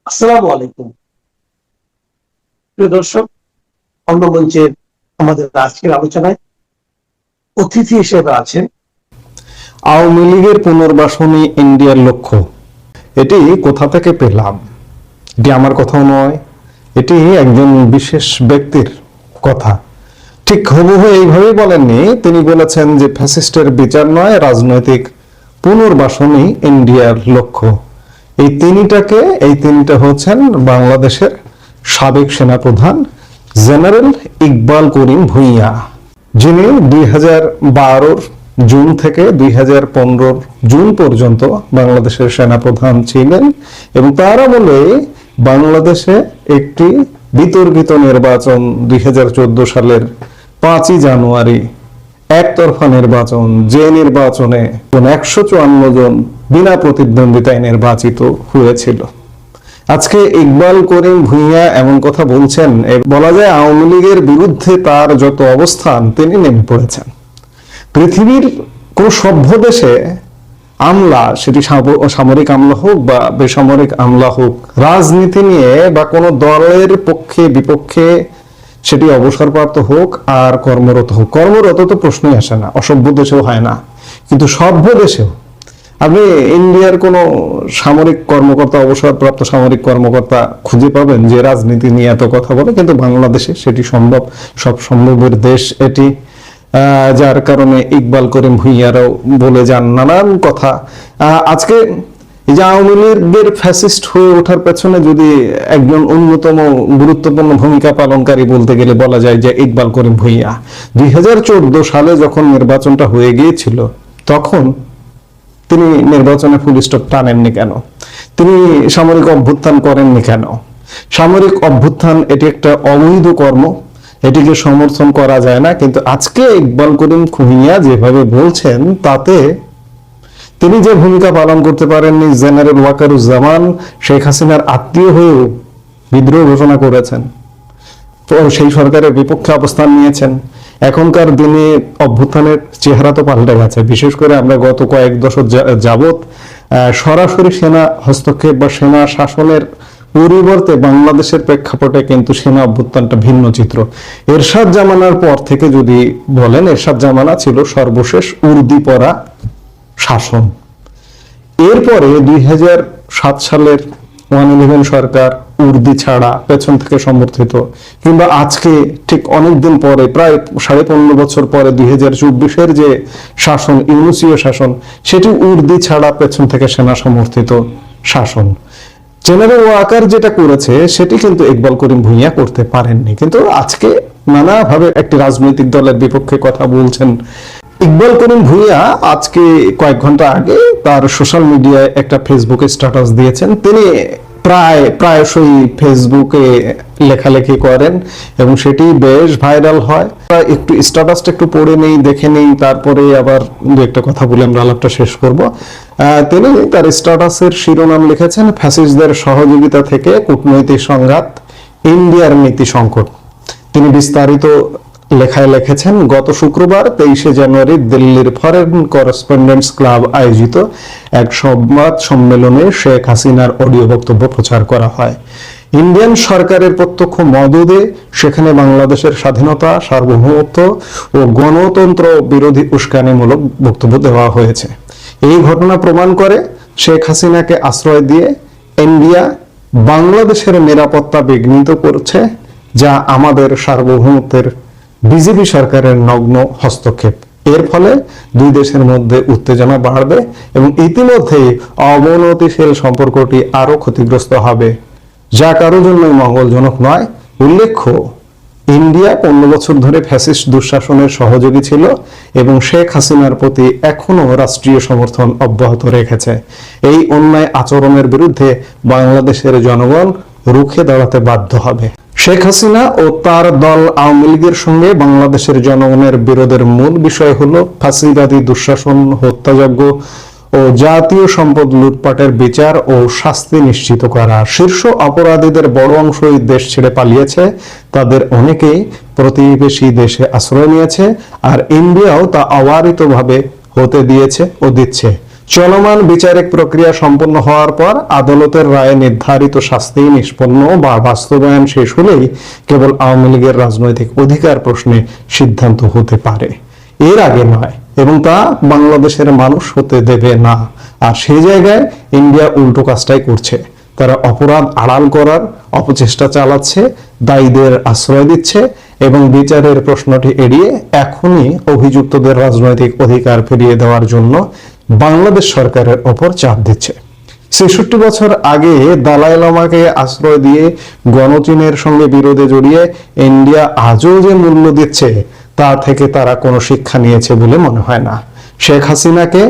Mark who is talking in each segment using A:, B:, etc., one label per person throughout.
A: আসসালামু আলাইকুম প্রিয় দর্শক। অন্য মঞ্চের আমাদের আজকের আলোচনায় অতিথি হিসেবে আছেন
B: আওয়ামী লীগের পুনর্বাসনে ইন্ডিয়ার লক্ষ্য। এটি কোথা থেকে পেলাম? এটি আমার কথাও নয়, এটি একজন বিশেষ ব্যক্তির কথা। ঠিক হুবহু এইভাবেই বলেননি, তিনি বলেছেন যে ফ্যাসিস্টের বিচার নয়, রাজনৈতিক পুনর্বাসনই ইন্ডিয়ার লক্ষ্য। এই তিনিটা হচ্ছেন বাংলাদেশের সাবেক সেনাপ্রধান জেনারেল ইকবাল করিম ভূঁইয়া, যিনি 2012 জুন থেকে 2015 জুন পর্যন্ত বাংলাদেশের সেনাপ্রধান ছিলেন এবং তার আমলে বাংলাদেশে একটি বিতর্কিত নির্বাচন 2014 সালের 5ই জানুয়ারি একতরফা নির্বাচন, যে নির্বাচনে 154 জন বিনা প্রতিদ্বন্দ্বিতায় নির্বাচিত হয়েছিল। আজকে ইকবাল করিম ভূঁইয়া এমন কথা বলছেন, বলা যায় আওয়ামী লীগের বিরুদ্ধে তার যত অবস্থান তিনি নেমে পড়েছেন। পৃথিবীর কোন সভ্য দেশে আমলা, সেটি সামরিক আমলা হোক বা বেসামরিক আমলা হোক, রাজনীতি নিয়ে বা কোনো দলের পক্ষে বিপক্ষে সেটি অবসরপ্রাপ্ত হোক আর কর্মরত হোক, কর্মরত তো প্রশ্নই আসে না, অসভ্য দেশেও হয় না, কিন্তু সভ্য দেশেও আপনি ইন্ডিয়ার কোন সামরিক কর্মকর্তা, অবসরপ্রাপ্ত সামরিক কর্মকর্তা খুঁজে পাবেন যে রাজনীতি নিয়ে এত কথা বলে? কিন্তু বাংলাদেশে সেটি সম্ভব, সব সম্ভবের দেশ এটি। যার কারণে ইকবাল করিম ভূঁইয়ারাও বলে যান নানান কথা। আজকে এই যে আওয়ামী লীগের ফ্যাসিস্ট হয়ে ওঠার পেছনে যদি একজন অন্যতম গুরুত্বপূর্ণ ভূমিকা পালনকারী বলতে গেলে বলা যায় যে ইকবাল করিম ভূঁইয়া। 2014 সালে যখন নির্বাচনটা হয়ে গিয়েছিল, তখন তিনি নির্বাচনে ফুল স্টপ টানেননি কেন? তিনি সামরিক অভ্যুত্থান করেননি কেন? সামরিক অভ্যুত্থান এটি একটা অবৈধ কর্ম, এটিকে সমর্থন করা যায় না। কিন্তু আজকে ইকবাল করিম ভূঁইয়া যেভাবে বলছেন, তাতে তিনি যে ভূমিকা পালন করতে পারেননি, জেনারেল ওয়াকারুজ্জামান শেখ হাসিনার আত্মীয় হয়েও বিদ্রোহ ঘোষণা করেছেন, সেই সরকারের বিপক্ষে অবস্থান নিয়েছেন। এখনকার দিনে অভ্যুত্থানের চেহারা তো পাল্টে গেছে। বিশেষ করে আমরা গত কয়েক দশক যাবৎ সরাসরি সেনা হস্তক্ষেপ বা সেনা শাসনের পরিবর্তে বাংলাদেশের প্রেক্ষাপটে কিন্তু সেনা অভ্যুত্থানটা ভিন্ন চিত্র। এরশাদ জামানার পর থেকে যদি বলেন, এরশাদ জামানা ছিল সর্বশেষ উর্দি পরা শাসন। এরপরে 2007 সালের 111 সরকার উর্দি ছাড়া পেছন থেকে সমর্থিত, কিংবা আজকে ঠিক অনেকদিন পরে, প্রায় 15.5 বছর পরে 2024-এর যে শাসন, ইউনূসীয় শাসন, সেটি উর্দি ছাড়া পেছন থেকে সেনা সমর্থিত শাসন। জেনারেল ওয়াকার যেটা করেছে সেটি কিন্তু ইকবাল করিম ভূঁইয়া করতে পারেননি। কিন্তু আজকে নানাভাবে একটি রাজনৈতিক দলের বিপক্ষে কথা বলছেন ইকবাল করিম ভূঁইয়া। আজকে কয়েক ঘন্টা আগে তার সোশ্যাল মিডিয়ায় একটা ফেসবুকে স্ট্যাটাস দিয়েছেন। তিনি প্রায়শই ফেসবুকে লেখালেখি করেন এবং সেটি বেশ ভাইরাল হয়। একটু স্ট্যাটাসটা একটু পড়ে নেই, দেখে নেই, তারপরে আবার দু একটা কথা বলে আমরা আলাপটা শেষ করব। তিনি তার স্ট্যাটাসের শিরোনাম লিখেছেন, ফ্যাসিস্টদের সহযোগিতা থেকে কূটনৈতিক সংঘাত, ইন্ডিয়ার নীতি সংকট। তিনি বিস্তারিত লেখায় লিখেছেন, গত শুক্রবার 23শে জানুয়ারি দিল্লির ফরেন করেসপন্ডেন্টস ক্লাব আয়োজিত এক সংবাদ সম্মেলনে শেখ হাসিনার অডিও বক্তব্য প্রচার করা হয়। ইন্ডিয়ান সরকারের প্রত্যক্ষ মদদে সেখানে বাংলাদেশের স্বাধীনতা, সার্বভৌমত্ব ও গণতন্ত্র বিরোধী উস্কানিমূলক বক্তব্য দেওয়া হয়েছে। এই ঘটনা প্রমাণ করে শেখ হাসিনাকে আশ্রয় দিয়ে ইন্ডিয়া বাংলাদেশের নিরাপত্তা বিঘ্নিত করছে, যা আমাদের সার্বভৌমত্বের বিজেপি সরকারের নগ্ন হস্তক্ষেপ। এর ফলে দুই দেশের মধ্যে উত্তেজনা বাড়বে এবং ইতিমধ্যেই অবনতিশীল সম্পর্কটি আরো ক্ষতিগ্রস্ত হবে, যা কারোর জন্যই মঙ্গলজনক নয়। উল্লেখ্য, ইন্ডিয়া 15 বছর ধরে ফ্যাসিস্ট দুঃশাসনের সহযোগী ছিল এবং শেখ হাসিনার প্রতি এখনো রাষ্ট্রীয় সমর্থন অব্যাহত রেখেছে। এই অন্যায় আচরণের বিরুদ্ধে বাংলাদেশের জনগণ রুখে দাঁড়াতে বাধ্য হবে। শেখ হাসিনা ও তার দল আওয়ামী লীগের সঙ্গে বাংলাদেশের জনগণের বিরোধের মূল বিষয় হলো ফাঁসিবাদী দুঃশাসন, হত্যাযজ্ঞ ও জাতীয় সম্পদ লুটপাটের বিচার ও শাস্তি নিশ্চিত করা। শীর্ষ অপরাধীদের বড় অংশই দেশ ছেড়ে পালিয়েছে, তাদের অনেকেই প্রতিবেশী দেশে আশ্রয় নিয়েছে, আর ইন্ডিয়াও তা অবারিতভাবে হতে দিয়েছে ও দিচ্ছে। চলমান বিচারিক প্রক্রিয়া সম্পন্ন হওয়ার পর আদালতের রায়ে নির্ধারিত শাস্তি নিষ্পন্ন বা বাস্তবায়ন শেষ হলেই কেবল আওয়ামী লীগের রাজনৈতিক অধিকার প্রশ্নে সিদ্ধান্ত হতে পারে, এর আগে নয়, এবং তা বাংলাদেশের মানুষ হতে দেবে না। আর সেই জায়গায় ইন্ডিয়া উল্টো কাজটাই করছে। তারা অপরাধ আড়াল করার অপচেষ্টা চালাচ্ছে, দায়ীদের আশ্রয় দিচ্ছে এবং বিচারের প্রশ্নটি এড়িয়ে এখনই অভিযুক্তদের রাজনৈতিক অধিকার ফিরিয়ে দেওয়ার জন্য বাংলাদেশ সরকারের ওপর চাপ দিচ্ছে। ৬৬ বছর আগে দালাই লামাকে আশ্রয় দিয়ে গণচীনের সঙ্গে বিরোধে জড়িয়ে ইন্ডিয়া আজও যে মূল্য দিচ্ছে তা থেকে তারা কোনো শিক্ষা নিয়েছে বলে মনে হয় না। শেখ হাসিনাকে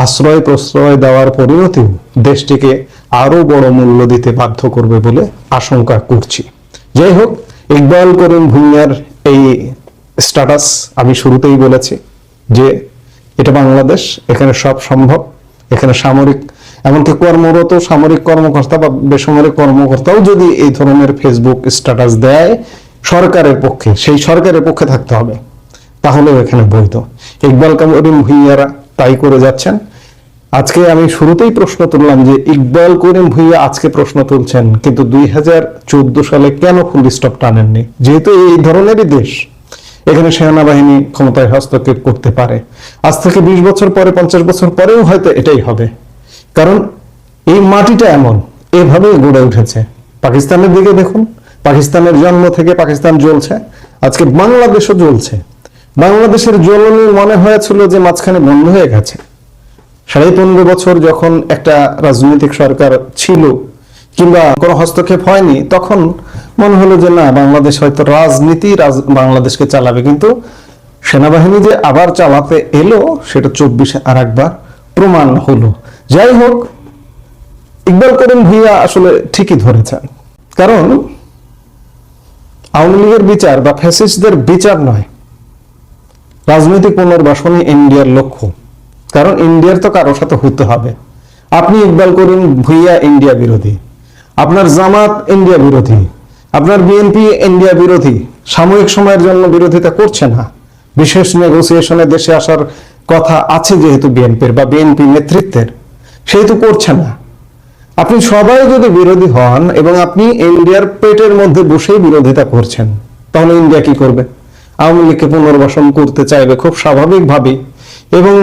B: আশ্রয় প্রশ্রয় দেওয়ার পরিণতিও দেশটিকে আরো বড় মূল্য দিতে বাধ্য করবে বলে আশঙ্কা করছি। যাই হোক, ইকবাল করিম ভূঁইয়ার এই স্ট্যাটাস আমি শুরুতেই বলেছি যে এটা বাংলাদেশ, এখানে সব সম্ভব। এখানে সামরিক, এমনকি কর্মরত সামরিক কর্মকর্তা বা বেসামরিক কর্মকর্তাও যদি এই ধরনের ফেসবুক স্ট্যাটাস দেয় সরকারের পক্ষে, সেই সরকারের পক্ষে থাকতে হবে, তাহলেও এখানে বৈধ। ইকবাল করিম ভূঁইয়ারা তাই করে যাচ্ছেন। আজকে আমি শুরুতেই প্রশ্ন তুললাম যে ইকবাল করিম ভূঁইয়া আজকে প্রশ্ন তুলছেন, কিন্তু 2014 সালে কেন ফুল স্টপ টানেননি? যেহেতু এই ধরনেরই দেশ, এখানে সেনাবাহিনী ক্ষমতায় হস্তক্ষেপ করতে পারে। আজ থেকে 20 বছর পরে, 50 বছর পরেও হয়তো এটাই হবে, কারণ এই মাটিটা এমন, এভাবেই গড়ে উঠেছে। পাকিস্তানের দিকে দেখুন, পাকিস্তানের জন্ম থেকে পাকিস্তান জ্বলছে, আজকে বাংলাদেশও জ্বলছে। বাংলাদেশের জ্বলনি মনে হয়েছিল যে মাঝখানে বন্ধ হয়ে গেছে। 15.5 বছর যখন একটা রাজনৈতিক সরকার ছিল কিংবা কোনো হস্তক্ষেপ হয়নি, তখন মনে হলো যে না, বাংলাদেশ হয়তো রাজনীতি বাংলাদেশকে চালাবে, কিন্তু সেনাবাহিনী যে আবার চালাতে এলো সেটা 24-এ আর একবার প্রমাণ হলো। যাই হোক, ইকবাল করিম ভূঁইয়া আসলে ঠিকই ধরেছেন, কারণ আওয়ামী লীগের বিচার বা ফ্যাসিস্টদের বিচার নয়, রাজনৈতিক পুনর্বাসনই ইন্ডিয়ার লক্ষ্য। কারণ ইন্ডিয়ার তো কারোর সাথে হতে হবে। আপনি ইকবাল করিম ভূঁইয়া ইন্ডিয়া বিরোধী, আপনার জামাত ইন্ডিয়া বিরোধী, আপনার বিএনপি ইন্ডিয়া বিরোধী, সাময়িক সময়ের জন্য বিরোধিতা করছে না। বিশেষ নেগোসিয়েশনে দেশে আসার কথা আছে যেহেতু বিএনপির বা বিএনপি নেতৃত্বের, সেহেতু করছে না। আপনি সবাই যদি বিরোধী হন এবং আপনি ইন্ডিয়ার পেটের মধ্যে বসেই বিরোধিতা করছেন, তাহলে ইন্ডিয়া কি করবে? আওয়ামী লীগকে পুনর্বাসন করতে চাইবে খুব স্বাভাবিকভাবেই, এবং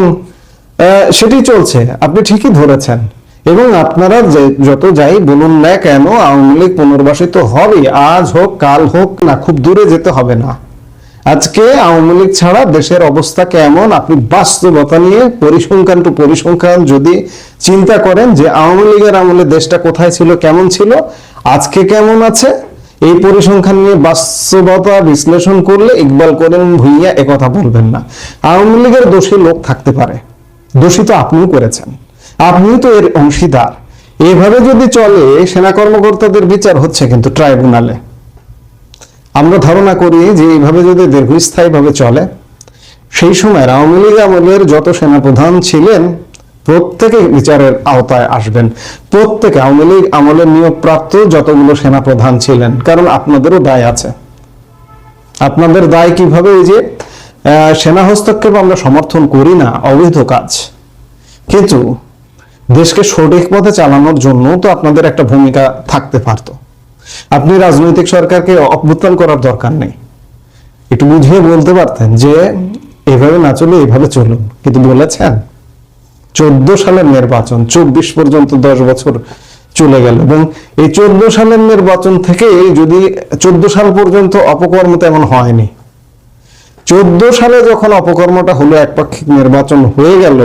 B: সেটি চলছে। আপনি ঠিকই ধরেছেন। এবং আপনারা যত যাই বলুন না কেন, আওয়ামী লীগ পুনর্বাসিত হবে, আজ হোক কাল হোক না, খুব দূরে যেতে হবে না। আজকে আওয়ামী লীগ ছাড়া দেশের অবস্থা কেমন, আপনি বাস্তবতা নিয়ে পরিসংখ্যান টু পরিসংখ্যান যদি চিন্তা করেন যে আওয়ামী লীগের আমলে দেশটা কোথায় ছিল, কেমন ছিল, আজকে কেমন আছে, এই পরিসংখ্যান নিয়ে বাস্তবতা বিশ্লেষণ করলে ইকবাল করিম ভূঁইয়া একথা বলবেন না। আওয়ামী লীগের দোষী লোক থাকতে পারে, দোষী তো আপনিও করেছেন, আপনি তো এর অংশীদার। এভাবে যদি চলে, সেনা কর্মকর্তাদের বিচার হচ্ছে কিন্তু ট্রাইব্যুনালে। আমরা ধারণা করি যে এইভাবে যদি দীর্ঘস্থায়ী ভাবে চলে, সেই সময় আওয়ামী লীগ আমলের যত সেনাপ্রধান ছিলেন প্রত্যেকে বিচারের আওতায় আসবেন, প্রত্যেকে আওয়ামী লীগ আমলের নিয়োগপ্রাপ্ত যতগুলো সেনাপ্রধান ছিলেন। কারণ আপনাদেরও দায় আছে। আপনাদের দায় কিভাবে? এই যে সেনা হস্তক্ষেপ আমরা সমর্থন করি না, অবৈধ কাজ, কিন্তু দেশকে সঠিক পথে চালানোর জন্য তো আপনাদের একটা ভূমিকা থাকতে পারতো। আপনি রাজনৈতিক সরকারকে অভ্যুত্থান করার দরকার নেই, একটু বুঝিয়ে বলতে পারতেন যে এভাবে না চলে এভাবে চলুন, কিন্তু বলেছেন। 14 সালের নির্বাচন, 24 পর্যন্ত 10 বছর চলে গেল, এবং এই 14 সালের নির্বাচন থেকে যদি 14 সাল পর্যন্ত অপকর্ম তেমন হয়নি। 14 সালে যখন অপকর্মটা হলো, একপাক্ষিক নির্বাচন হয়ে গেল,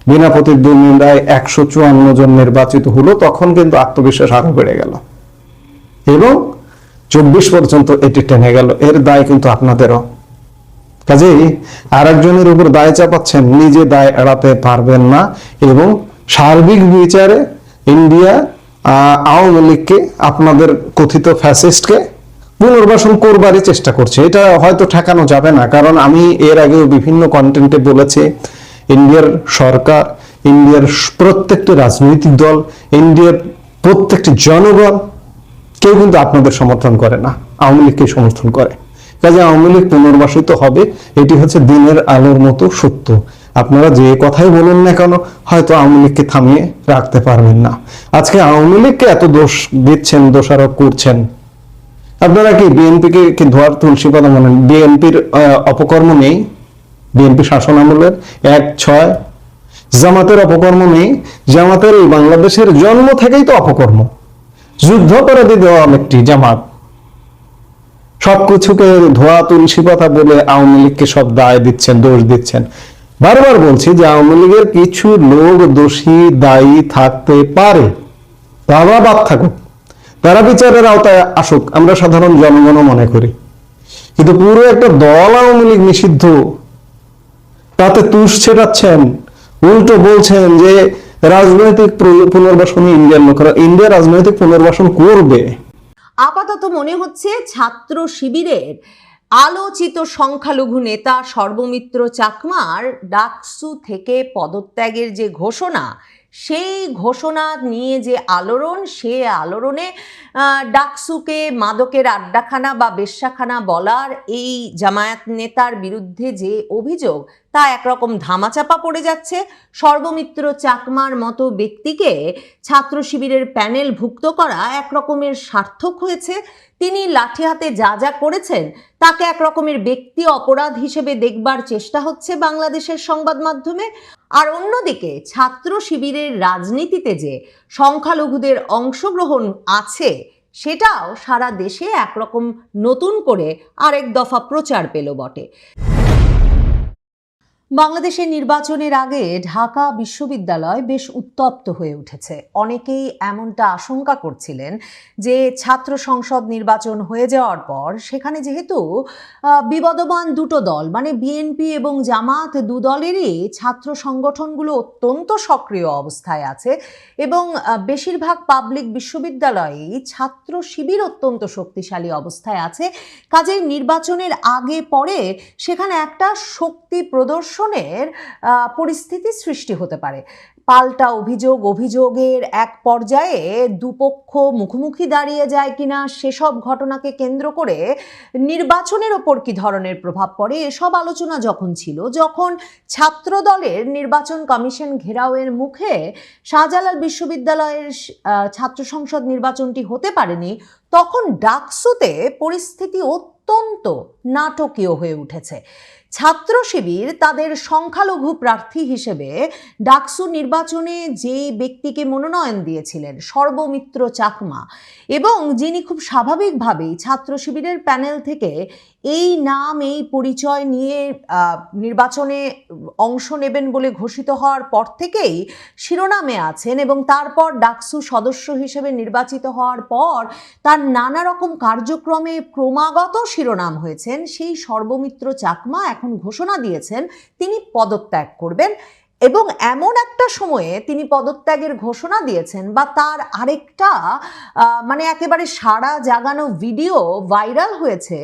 B: বিনা প্রতিদ্বন্দ্বিতায় 154 জন নির্বাচিত হলো, তখন কিন্তু আত্মবিশ্বাস আরো বেড়ে গেল এবং 24 পর্যন্ত এটি টেনে গেল। এর দায় কিন্তু আপনাদেরও। কাজেই আর একজনের উপর দায় চাপাচ্ছেন, নিজে দায় এড়াতে পারবেন না। এবং সার্বিক বিচারে ইন্ডিয়া আওয়ামী লীগকে, আপনাদের কথিত ফ্যাসিস্টকে পুনর্বাসন করবারই চেষ্টা করছে। এটা হয়তো ঠেকানো যাবে না, কারণ আমি এর আগেও বিভিন্ন কন্টেন্টে বলেছি, ইন্ডিয়ার সরকার, ইন্ডিয়ার প্রত্যেকটি রাজনৈতিক দল, ইন্ডিয়ার প্রত্যেকটি জনগণ কেউ কিন্তু আপনাদের সমর্থন করে না, আওয়ামী লীগকে সমর্থন করে। কাজে আওয়ামী লীগ পুনর্বাসিত হবে, এটি হচ্ছে দিনের আলোর মতো সত্য। আপনারা যে কথাই বলুন না কেন হয়তো আওয়ামী লীগকে থামিয়ে রাখতে পারবেন না। আজকে আওয়ামী লীগকে এত দোষ দিচ্ছেন, দোষারোপ করছেন, আপনারা কি বিএনপিকে কি ধোয়ার তুলসী পাতা মানেন? বিএনপির অপকর্ম নেই? বিএনপি শাসন আমলের 1-6 জামাতের অপকর্ম নেই? জামাতের এই বাংলাদেশের জন্ম থেকেই তো অপকর্ম, যুদ্ধাপরাধী দেওয়া একটি জামাত। সবকিছুকে ধোয়া তুলসী পাতা বলে আওয়ামী লীগকে সব দায় দিচ্ছেন, দোষ দিচ্ছেন। বারবার বলছি যে আওয়ামী লীগের কিছু লোক দোষী দায়ী থাকতে পারে, তারা বাদ থাকুক, তারা বিচারের আওতায় আসুক, আমরা সাধারণ জনগণ মনে করি। কিন্তু পুরো একটা দল আওয়ামী লীগ নিষিদ্ধ, তাতে তুষ ছেটাচ্ছেন, উল্টো বলছেন যে রাজনৈতিক পুনর্বাসনে ইন্ডিয়ার লোকেরা, ইন্ডিয়া রাজনৈতিক পুনর্বাসন করবে।
C: আপাতত মনে হচ্ছে ছাত্র শিবিরের আলোচিত সংখ্যালঘু নেতা সর্বমিত্র চাকমার ডাকসু থেকে পদত্যাগের যে ঘোষণা, সেই ঘোষণা নিয়ে যে আলোড়ন, সে আলোড়নে ডাকসুকে মাদকের আড্ডাখানা বা বেশ্যাখানা বলার এই জামায়াত নেতার বিরুদ্ধে যে অভিযোগ, তা একরকম ধামাচাপা পড়ে যাচ্ছে। সর্বমিত্র চাকমার মতো ব্যক্তিকে ছাত্র শিবিরের প্যানেল ভুক্ত করা একরকমের সার্থক হয়েছে। তিনি লাঠি হাতে যা যা করেছেন তাকে একরকমের ব্যক্তি অপরাধ হিসেবে দেখবার চেষ্টা হচ্ছে বাংলাদেশের সংবাদ মাধ্যমে। আর অন্যদিকে ছাত্র শিবিরের রাজনীতিতে যে সংখ্যালঘুদের অংশগ্রহণ আছে, সেটাও সারা দেশে একরকম নতুন করে আরেক দফা প্রচার পেল বটে। বাংলাদেশের নির্বাচনের আগে ঢাকা বিশ্ববিদ্যালয় বেশ উত্তপ্ত হয়ে উঠেছে। অনেকেই এমনটা আশঙ্কা করছিলেন যে ছাত্র সংসদ নির্বাচন হয়ে যাওয়ার পর সেখানে যেহেতু বিবদমান দুটো দল মানে বিএনপি এবং জামাত, দু দলেরই ছাত্র সংগঠনগুলো অত্যন্ত সক্রিয় অবস্থায় আছে এবং বেশিরভাগ পাবলিক বিশ্ববিদ্যালয়েই ছাত্র শিবির অত্যন্ত শক্তিশালী অবস্থায় আছে, কাজেই নির্বাচনের আগে পরে সেখানে একটা শক্তি প্রদর্শনের পরিস্থিতি সৃষ্টি হতে পারে। পাল্টা অভিযোগের এক পর্যায়ে দুপক্ষ মুখোমুখি দাঁড়িয়ে যায় কিনা, সেসব ঘটনাকে কেন্দ্র করে নির্বাচনের ওপর কি ধরনের প্রভাব পড়ে, এসব আলোচনা যখন ছিল, যখন ছাত্র দলের নির্বাচন কমিশন ঘেরাওয়ের মুখে শাহজালাল বিশ্ববিদ্যালয়ের ছাত্র সংসদ নির্বাচনটি হতে পারেনি, তখন ডাকসুতে পরিস্থিতি অত্যন্ত নাটকীয় হয়ে উঠেছে। ছাত্র শিবির তাদের সংখ্যালঘু প্রার্থী হিসেবে ডাকসু নির্বাচনে যে ব্যক্তিকে মনোনয়ন দিয়েছিলেন, সর্বমিত্র চাকমা, এবং যিনি খুব স্বাভাবিকভাবেই ছাত্র শিবিরের প্যানেল থেকে এই নাম, এই পরিচয় নিয়ে নির্বাচনে অংশ নেবেন বলে ঘোষিত হওয়ার পর থেকেই শিরোনামে আছেন এবং তারপর ডাকসু সদস্য হিসেবে নির্বাচিত হওয়ার পর তার নানা রকম কার্যক্রমে ক্রমাগত শিরোনাম হয়েছেন, সেই সর্বমিত্র চাকমা এখন ঘোষণা দিয়েছেন তিনি পদত্যাগ করবেন। এবং এমন একটা সময়ে তিনি পদত্যাগের ঘোষণা দিয়েছেন বা তার আরেকটা মানে একেবারে সাড়া জাগানো ভিডিও ভাইরাল হয়েছে,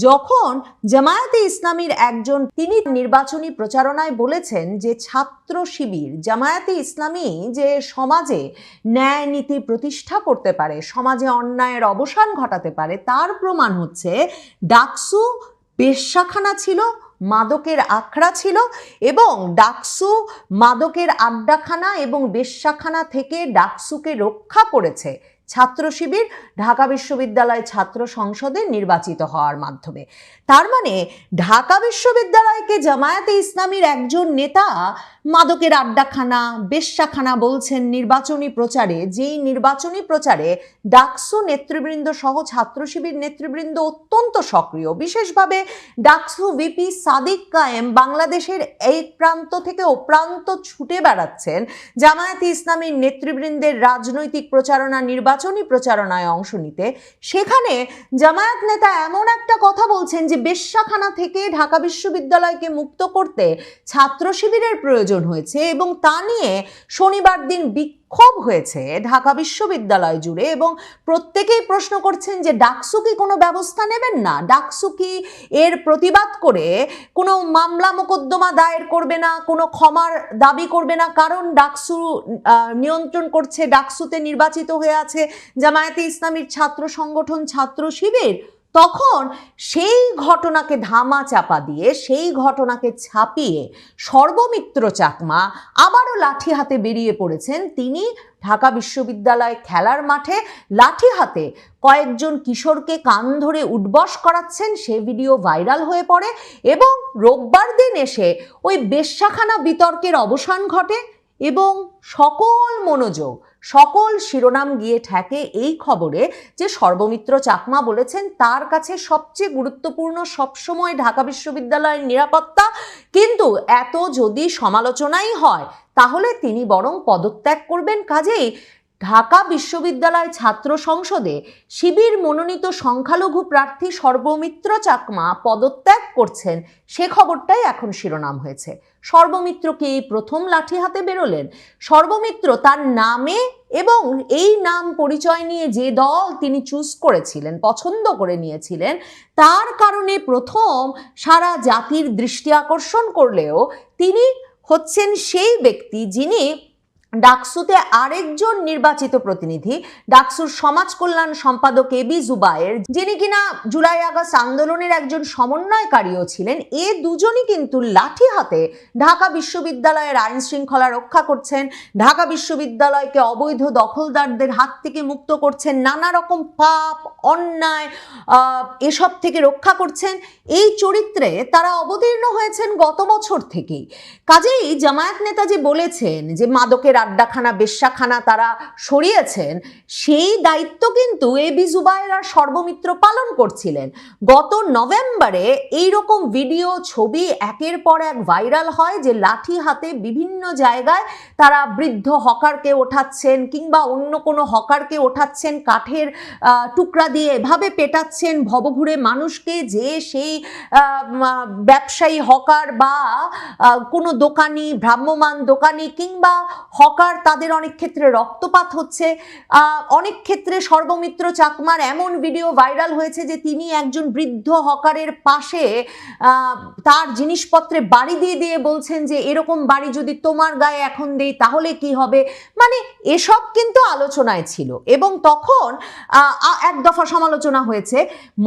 C: যখন জামায়াতে ইসলামীর একজন, তিনি নির্বাচনী প্রচারণায় বলেছেন যে ছাত্র শিবির, জামায়াতে ইসলামী যে সমাজে ন্যায় নীতি প্রতিষ্ঠা করতে পারে, সমাজে অন্যায়ের অবসান ঘটাতে পারে, তার প্রমাণ হচ্ছে ডাকসু বেশ্যাখানা ছিল, মাদকের আখড়া ছিল এবং ডাকসু মাদকের আড্ডাখানা এবং বেশ্যাখানা থেকে ডাকসুকে রক্ষা করেছে ছাত্র শিবির ঢাকা বিশ্ববিদ্যালয় ছাত্র সংসদে নির্বাচিত হওয়ার মাধ্যমে। তার মানে ঢাকা বিশ্ববিদ্যালয়কে জামায়াতে ইসলামীর একজন নেতা মাদকের আড্ডাখানা, বেশ্যাখানা বলছেন নির্বাচনী প্রচারে, যেই নির্বাচনী প্রচারে ডাকসু নেতৃবৃন্দ সহ ছাত্র শিবির নেতৃবৃন্দ অত্যন্ত সক্রিয়। বিশেষভাবে ডাকসু ভিপি সাদিক কায়েম বাংলাদেশের এই প্রান্ত থেকে ও প্রান্ত ছুটে বেড়াচ্ছেন জামায়াতে ইসলামীর নেতৃবৃন্দের রাজনৈতিক প্রচারণা, নির্বাচনী প্রচারণায় অংশ নিতে। সেখানে জামায়াত নেতা এমন একটা কথা বলছেন যে বেশ্যাখানা থেকে ঢাকা বিশ্ববিদ্যালয়কে মুক্ত করতে ছাত্র শিবিরের প্রয়োজন হয়েছে এবং তা নিয়ে শনিবার দিন বিক্ষোভ হয়েছে ঢাকা বিশ্ববিদ্যালয় জুড়ে এবং প্রত্যেকেই প্রশ্ন করছেন যে ডাকসু কি কোনো ব্যবস্থা নেবেন না, ডাকসু কি এর প্রতিবাদ করে কোনো মামলা মোকদ্দমা দায়ের করবে না, কোনো ক্ষমার দাবি করবে না, কারণ ডাকসু নিয়ন্ত্রণ করছে, ডাকসুতে নির্বাচিত হয়ে আছে জামায়াতে ইসলামীর ছাত্র সংগঠন ছাত্র শিবির। তখন সেই ঘটনাকে ধামা চাপা দিয়ে, সেই ঘটনাকে ছাপিয়ে সর্বমিত্র চাকমা আবারও লাঠি হাতে বেরিয়ে পড়েছেন। তিনি ঢাকা বিশ্ববিদ্যালয় খেলার মাঠে লাঠি হাতে কয়েকজন কিশোরকে কান ধরে উঠবস করাচ্ছেন। সে ভিডিও ভাইরাল হয়ে পড়ে এবং রোববার দিন এসে ওই বেশ্যাখানা বিতর্কের অবসান ঘটে এবং সকল মনোযোগ, সকল শিরোনাম গিয়ে ঠেকে এই খবরে যে সর্বমিত্র চাকমা বলেছেন তার কাছে সবচেয়ে গুরুত্বপূর্ণ সবসময় ঢাকা বিশ্ববিদ্যালয়ের নিরাপত্তা, কিন্তু এত যদি সমালোচনাই হয় তাহলে তিনি বরং পদত্যাগ করবেন। কাজেই ঢাকা বিশ্ববিদ্যালয় ছাত্র সংসদে শিবির মনোনীত সংখ্যালঘু প্রার্থী সর্বমিত্র চাকমা পদত্যাগ করছেন, সে খবরটাই এখন শিরোনাম হয়েছে। সর্বমিত্র কি এই প্রথম লাঠি হাতে বেরোলেন? সর্বমিত্র তার নামে এবং এই নাম পরিচয় নিয়ে যে দল তিনি চুজ করেছিলেন, পছন্দ করে নিয়েছিলেন, তার কারণে প্রথম সারা জাতির দৃষ্টি আকর্ষণ করলেও তিনি হচ্ছেন সেই ব্যক্তি যিনি ডাকসুতে আরেকজন নির্বাচিত প্রতিনিধি, ডাকসুর সমাজ কল্যাণ সম্পাদক এবি জুবায়ের, যিনি কিনা জুলাই আগস্ট আন্দোলনের একজন সমন্বয়কারীও ছিলেন, এ দুজনই কিন্তু লাঠি হাতে ঢাকা বিশ্ববিদ্যালয়ের আইন শৃঙ্খলা রক্ষা করছেন, ঢাকা বিশ্ববিদ্যালয়কে অবৈধ দখলদারদের হাত থেকে মুক্ত করছেন, নানা রকম পাপ অন্যায় এসব থেকে রক্ষা করছেন। এই চরিত্রে তারা অবতীর্ণ হয়েছেন গত বছর থেকেই। কাজেই জামায়াত নেতা যে বলেছেন যে মাদকের আড্ডাখানা বেশ্যাখানা তারা সরিয়েছেন, সেই দায়িত্ব কিন্তু এবি জুবায়ের আর সর্বমিত্র পালন করছিলেন। গত নভেম্বরে এইরকম ভিডিও ছবি একের পর এক ভাইরাল হয় যে লাঠি হাতে বিভিন্ন জায়গায় তারা বৃদ্ধ হকারকে ওঠাচ্ছেন কিংবা অন্য কোনো হকারকে ওঠাচ্ছেন, কাঠের টুকরা দিয়ে এভাবে পেটাচ্ছেন ভবঘুরে মানুষকে, যে সেই ব্যবসায়ী হকার বা কোনো দোকানি, ভ্রাম্যমান দোকানি কিংবা হকার, তাদের অনেক ক্ষেত্রে রক্তপাত হচ্ছে। অনেক ক্ষেত্রে সর্বমিত্র চাকমার এমন ভিডিও ভাইরাল হয়েছে যে তিনি একজন বৃদ্ধ হকারের পাশে তার জিনিসপত্রে বাড়ি দিয়ে দিয়ে বলছেন যে এরকম বাড়ি যদি তোমার গায়ে এখন দেই তাহলে কি হবে। মানে এসব কিন্তু আলোচনায় ছিল এবং তখন এক দফা সমালোচনা হয়েছে।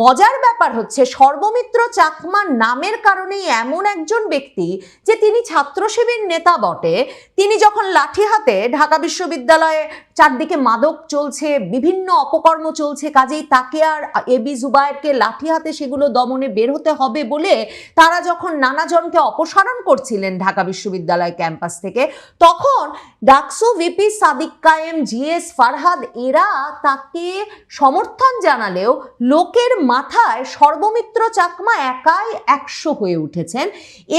C: মজার ব্যাপার হচ্ছে সর্বমিত্র চাকমার নামের কারণেই এমন একজন ব্যক্তি যে তিনি ছাত্র শিবির নেতা বটে, তিনি যখন লাঠি হাতে ঢাকা বিশ্ববিদ্যালয়ে চারদিকে মাদক চলছে, বিভিন্ন অপকর্ম চলছে, কাজেই তাকে আর এবি জুবায়েরকে লাঠি হাতে সেগুলো দমনে বের হতে হবে বলে তারা যখন নানাজনকে অপসারণ করছিলেন ঢাকা বিশ্ববিদ্যালয় ক্যাম্পাস থেকে, তখন ডাকসু ভিপি সাদিক কায়েম, জিএস ফারহাদ এরা তাকে সমর্থন জানালেও লোকের মাথায় সর্বমিত্র চাকমা একাই 100 হয়ে উঠেছেন।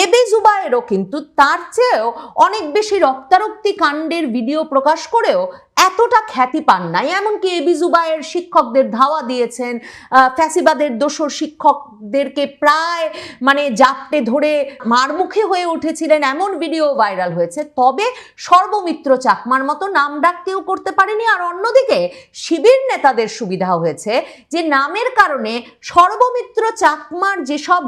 C: এবি জুবায়েরও কিন্তু তার চেয়েও অনেক বেশি রক্তারক্তি কাণ্ডের ভিডিও প্রকাশ করেও এতটা খ্যাতি পান নাই। এমনকি এবি জুবায়ের শিক্ষকদের ধাওয়া দিয়েছেন, ফ্যাসিবাদের দোসর শিক্ষকদেরকে প্রায় জাপটে ধরে মারমুখী হয়ে উঠেছিলেন, এমন ভিডিও ভাইরাল হয়েছে। তবে সর্বমিত্র চাকমার মতো নাম ডাক কেউ করতে পারেনি। আর অন্যদিকে শিবির নেতাদের সুবিধা হয়েছে যে নামের কারণে সর্বমিত্র চাকমার যেসব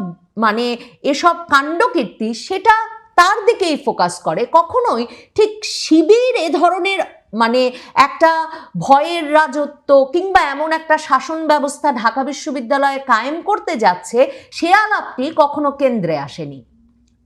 C: এসব কাণ্ডকীর্তি সেটা তার দিকেই ফোকাস করে। কখনোই ঠিক শিবির এ ধরনের একটা ভয়ের রাজত্ব কিংবা এমন একটা শাসন ব্যবস্থা ঢাকা বিশ্ববিদ্যালয়ে কায়েম করতে যাচ্ছে সে আলাপটি কখনো কেন্দ্রে আসেনি।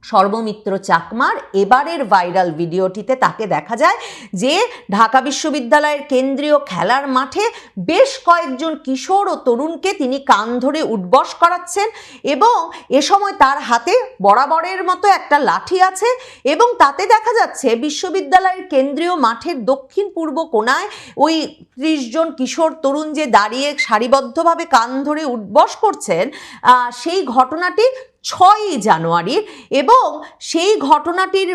C: সর্বমিত্র চাকমার এবারের ভাইরাল ভিডিওটিতে তাকে দেখা যায় যে ঢাকা বিশ্ববিদ্যালয়ের কেন্দ্রীয় খেলার মাঠে বেশ কয়েকজন কিশোর ও তরুণকে তিনি কান ধরে উঠবস করাচ্ছেন এবং এ সময় তার হাতে বরাবরের মতো একটা লাঠি আছে এবং তাতে দেখা যাচ্ছে বিশ্ববিদ্যালয়ের কেন্দ্রীয় মাঠের দক্ষিণ পূর্ব কোণায় ওই 30 জন কিশোর তরুণ যে দাঁড়িয়ে সারিবদ্ধভাবে কান ধরে উঠবস করছেন, সেই ঘটনাটি 6ই জানুয়ারির এবং সেই ঘটনাটির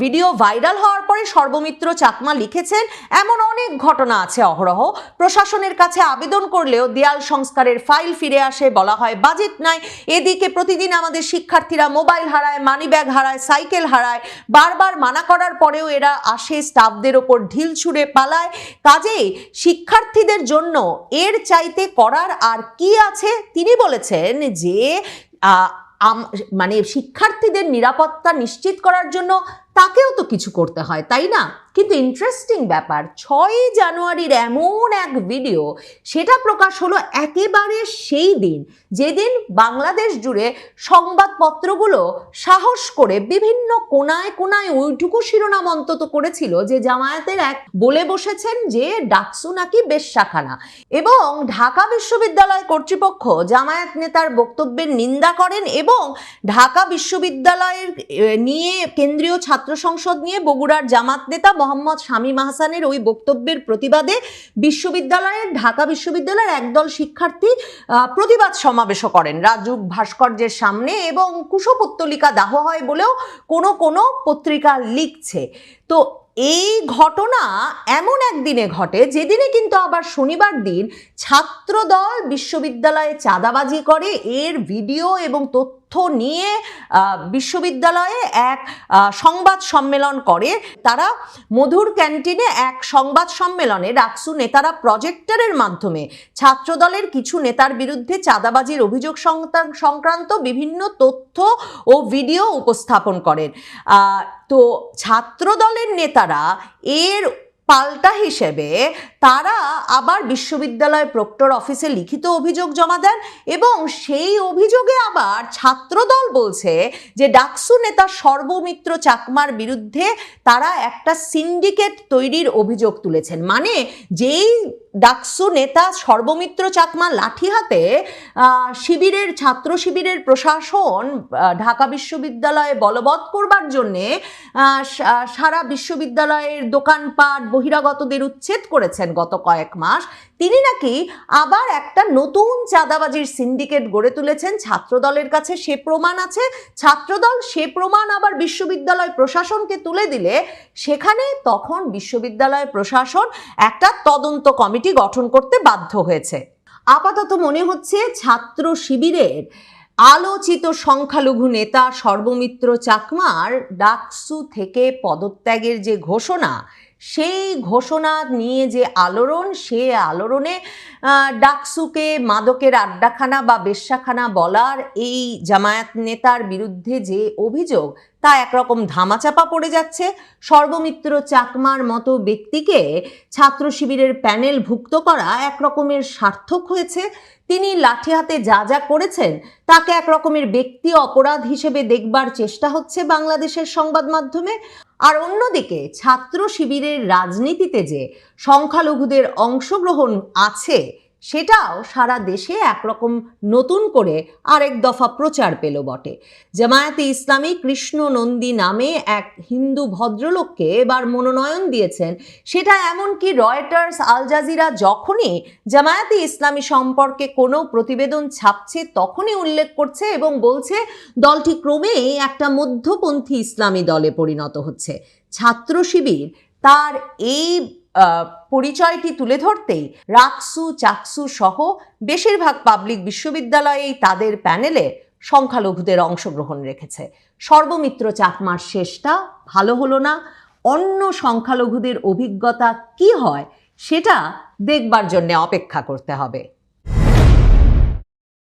C: ভিডিও ভাইরাল হওয়ার পরে সর্বমিত্র চাকমা লিখেছেন এমন অনেক ঘটনা আছে অহরহ, প্রশাসনের কাছে আবেদন করলেও দেয়াল সংস্কারের ফাইল ফিরে আসে, বলা হয় বাজেট নাই, এদিকে প্রতিদিন আমাদের শিক্ষার্থীরা মোবাইল হারায়, মানিব্যাগ হারায়, সাইকেল হারায়, বারবার মানা করার পরেও এরা আসে স্টাফদের ওপর ঢিল ছুঁড়ে পালায়। কাজেই শিক্ষার্থীদের জন্য এর চাইতে করার আর কি আছে। তিনি বলেছেন যে শিক্ষার্থীদের নিরাপত্তা নিশ্চিত করার জন্য তাকেও তো কিছু করতে হয়, তাই না? কিন্তু ইন্টারেস্টিং ব্যাপার, 6ই জানুয়ারির এমন এক ভিডিও, সেটা প্রকাশ হলো একেবারে সেই দিন যেদিন বাংলাদেশ জুড়ে সংবাদপত্রগুলো সাহস করে বিভিন্ন কোনায় কোনায় ওইটুকু শিরোনাম অন্তত করেছিল যে জামায়াতের এক বলে বসেছেন যে ডাকসু নাকি বেশ্যাখানা, এবং ঢাকা বিশ্ববিদ্যালয় কর্তৃপক্ষ জামায়াত নেতার বক্তব্যের নিন্দা করেন এবং ঢাকা বিশ্ববিদ্যালয়ের নিয়ে কেন্দ্রীয় ছাত্র সংসদ নিয়ে বগুড়ার জামাত নেতা মোহাম্মদ শামীম আহসানের ওই বক্তব্যের প্রতিবাদে ঢাকা বিশ্ববিদ্যালয়ের একদল শিক্ষার্থী প্রতিবাদ সমাবেশও করেন রাজুক ভাস্কর্যের সামনে, এবং কুশপুত্তলিকা দাহ হয় বলেও কোনো পত্রিকা লিখছে। তো এই ঘটনা এমন একদিনে ঘটে যেদিনে কিন্তু আবার শনিবার দিন ছাত্রদল বিশ্ববিদ্যালয়ে চাঁদাবাজি করে, এর ভিডিও এবং তথ্য নিয়ে বিশ্ববিদ্যালয়ে এক সংবাদ সম্মেলন করে। তারা মধুর ক্যান্টিনে এক সংবাদ সম্মেলনে ডাকসু নেতারা প্রজেক্টরের মাধ্যমে ছাত্রদলের কিছু নেতার বিরুদ্ধে চাঁদাবাজির অভিযোগ সংক্রান্ত বিভিন্ন তথ্য ও ভিডিও উপস্থাপন করেন। তো ছাত্রদলের নেতারা এর পাল্টা হিসেবে তারা আবার বিশ্ববিদ্যালয় প্রক্টর অফিসে লিখিত অভিযোগ জমা দেন, এবং সেই অভিযোগে আবার ছাত্রদল বলছে যে ডাকসু নেতা সর্বমিত্র চাকমার বিরুদ্ধে তারা একটা সিন্ডিকেট তৈরির অভিযোগ তুলেছেন। মানে যেই ডাকসু নেতা সর্বমিত্র চাকমা লাঠি হাতে ছাত্র শিবিরের প্রশাসন ঢাকা বিশ্ববিদ্যালয়ে বলবৎ করবার জন্যে সারা বিশ্ববিদ্যালয়ের দোকানপাট বহিরাগতদের উচ্ছেদ করেছেন গত কয়েক মাস, তিনি নাকি আবার একটা নতুন চাঁদাবাজির সিন্ডিকেট গড়ে তুলেছেন। ছাত্রদলের কাছে সে প্রমাণ আছে, ছাত্রদল সে প্রমাণ আবার বিশ্ববিদ্যালয় প্রশাসনকে তুলে দিলে সেখানে তখন বিশ্ববিদ্যালয় প্রশাসন একটা তদন্ত কমিটি গঠন করতে বাধ্য হয়েছে। আপাতত মনে হচ্ছে ছাত্র শিবিরের আলোচিত সংখ্যালঘু নেতা সর্বমিত্র চাকমার ডাকসু থেকে পদত্যাগের যে ঘোষণা, সেই ঘোষণা নিয়ে যে আলোড়ন, সে আলোড়নে ডাকসুকে মাদকের আড্ডাখানা বা বেশ্যাখানা বলার এই জামায়াত নেতার বিরুদ্ধে যে অভিযোগ, তা একরকম ধামাচাপা পড়ে যাচ্ছে। সর্বমিত্র চাকমার মতো ব্যক্তিকে ছাত্র শিবিরের প্যানেল ভুক্ত করা একরকমের সার্থক হয়েছে। তিনি লাঠি হাতে যা যা করেছেন তাকে একরকমের ব্যক্তি অপরাধ হিসেবে দেখবার চেষ্টা হচ্ছে বাংলাদেশের সংবাদ মাধ্যমে। আর অন্যদিকে ছাত্র শিবিরের রাজনীতিতে যে সংখ্যালঘুদের অংশগ্রহণ আছে, সেটাও সারা দেশে একরকম নতুন করে আরেক দফা প্রচার পেল বটে। জামায়াতে ইসলামী কৃষ্ণ নন্দী নামে এক হিন্দু ভদ্রলোককে এবার মনোনয়ন দিয়েছেন, সেটা এমনকি রয়টার্স, আল জাজিরা যখনই জামায়াতে ইসলামী সম্পর্কে কোনো প্রতিবেদন ছাপছে তখনই উল্লেখ করছে এবং বলছে দলটি ক্রমেই একটা মধ্যপন্থী ইসলামী দলে পরিণত হচ্ছে। ছাত্র শিবির তার এই পরিচয়টি তুলে ধরতেই রাকসু, চাকসু সহ বেশিরভাগ পাবলিক বিশ্ববিদ্যালয়েই তাদের প্যানেলে সংখ্যালঘুদের অংশগ্রহণ রেখেছে। সর্বমিত্র চাকমার শেষটা ভালো হলো না। অন্য সংখ্যালঘুদের অভিজ্ঞতা কি হয় সেটা দেখবার জন্য অপেক্ষা করতে হবে।